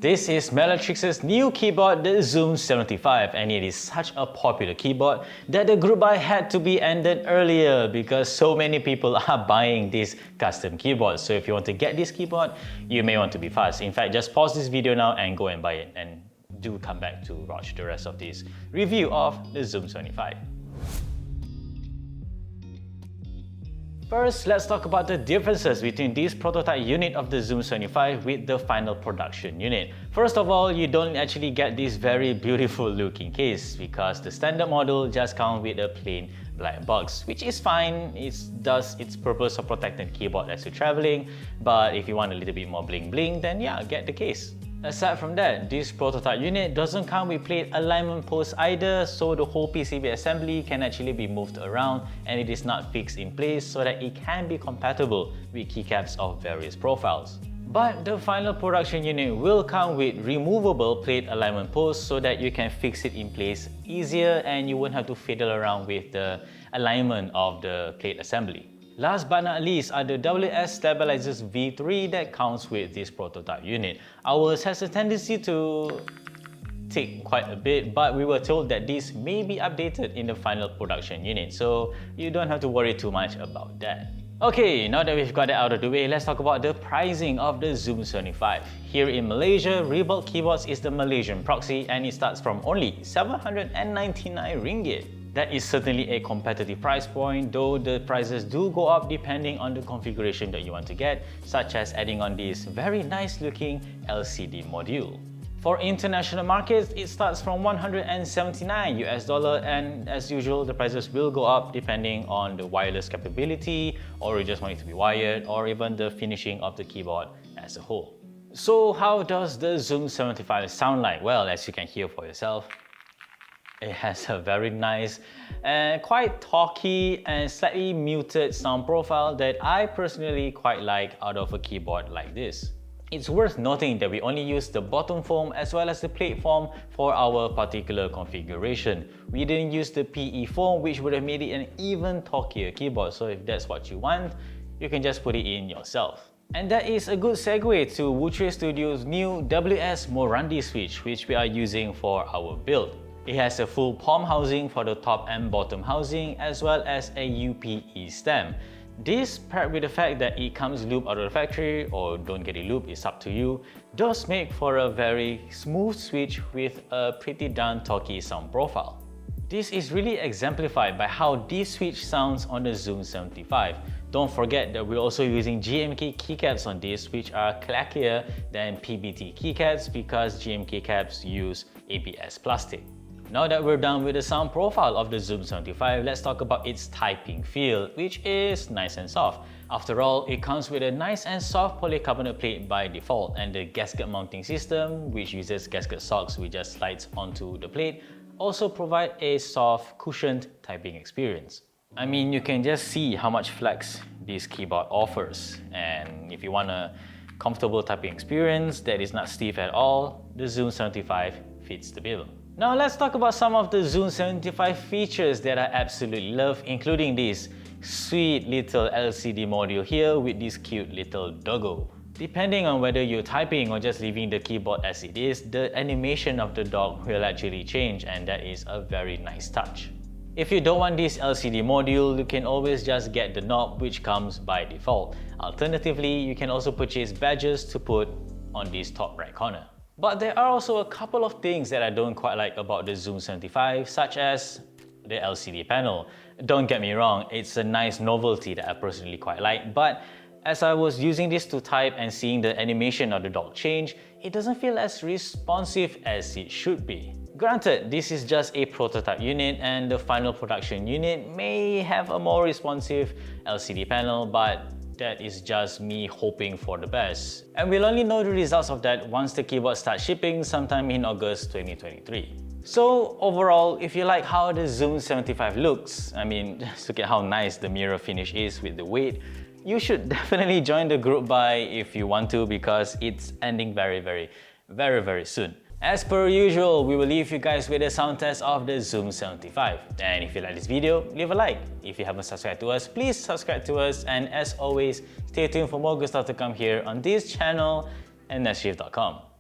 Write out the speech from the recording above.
This is Meletrix's new keyboard, the Zoom75, and it is such a popular keyboard that the group buy had to be ended earlier because so many people are buying this custom keyboard. So if you want to get this keyboard, you may want to be fast. In fact, just pause this video now and go and buy it, and do come back to watch the rest of this review of the Zoom75. First, let's talk about the differences between this prototype unit of the Zoom75 with the final production unit. First of all, you don't actually get this very beautiful looking case because the standard model just comes with a plain black box, which is fine. It does its purpose of protecting the keyboard as you're traveling, but if you want a little bit more bling bling, then yeah, get the case. Aside from that, this prototype unit doesn't come with plate alignment posts either, so the whole PCB assembly can actually be moved around and it is not fixed in place so that it can be compatible with keycaps of various profiles. But the final production unit will come with removable plate alignment posts so that you can fix it in place easier and you won't have to fiddle around with the alignment of the plate assembly. Last but not least are the Stabilisers V3 that comes with this prototype unit. Ours has a tendency to take quite a bit, but we were told that this may be updated in the final production unit, so you don't have to worry too much about that. Okay, now that we've got that out of the way, let's talk about the pricing of the Zoom75. Here in Malaysia, Rebuild Keyboards is the Malaysian proxy and it starts from only 799 ringgit. That is certainly a competitive price point, though the prices do go up depending on the configuration that you want to get, such as adding on this very nice looking LCD module. For international markets, it starts from $179 and as usual, the prices will go up depending on the wireless capability, or you just want it to be wired, or even the finishing of the keyboard as a whole. So how does the Zoom75 sound like? Well, as you can hear for yourself, it has a very nice and quite talky and slightly muted sound profile that I personally quite like out of a keyboard like this. It's worth noting that we only use the bottom foam as well as the plate foam for our particular configuration. We didn't use the PE foam, which would have made it an even talkier keyboard, so if that's what you want, you can just put it in yourself. And that is a good segue to Wutre Studio's new WS Morandi switch, which we are using for our build. It has a full palm housing for the top and bottom housing, as well as a UPE stem. This, paired with the fact that it comes lubed out of the factory, or don't get it lubed, it's up to you, does make for a very smooth switch with a pretty darn talky sound profile. This is really exemplified by how this switch sounds on the Zoom75. Don't forget that we're also using GMK keycaps on this, which are clackier than PBT keycaps because GMK caps use ABS plastic. Now that we're done with the sound profile of the Zoom75, let's talk about its typing feel, which is nice and soft. After all, it comes with a nice and soft polycarbonate plate by default, and the gasket mounting system, which uses gasket socks which just slides onto the plate, also provide a soft, cushioned typing experience. I mean, you can just see how much flex this keyboard offers, and if you want a comfortable typing experience that is not stiff at all, the Zoom75 fits the bill. Now let's talk about some of the Zoom75 features that I absolutely love, including this sweet little LCD module here with this cute little doggo. Depending on whether you're typing or just leaving the keyboard as it is, the animation of the dog will actually change, and that is a very nice touch. If you don't want this LCD module, you can always just get the knob, which comes by default. Alternatively, you can also purchase badges to put on this top right corner. But there are also a couple of things that I don't quite like about the Zoom75, such as the LCD panel. Don't get me wrong, it's a nice novelty that I personally quite like, but as I was using this to type and seeing the animation of the dog change, it doesn't feel as responsive as it should be. Granted, this is just a prototype unit and the final production unit may have a more responsive LCD panel, but that is just me hoping for the best. And we'll only know the results of that once the keyboard starts shipping sometime in August 2023. So overall, if you like how the Zoom75 looks, I mean, just look at how nice the mirror finish is with the weight, you should definitely join the group buy if you want to, because it's ending very soon. As per usual, we will leave you guys with a sound test of the Zoom75. And if you like this video, leave a like. If you haven't subscribed to us, please subscribe to us. And as always, stay tuned for more good stuff to come here on this channel and Nextrift.com.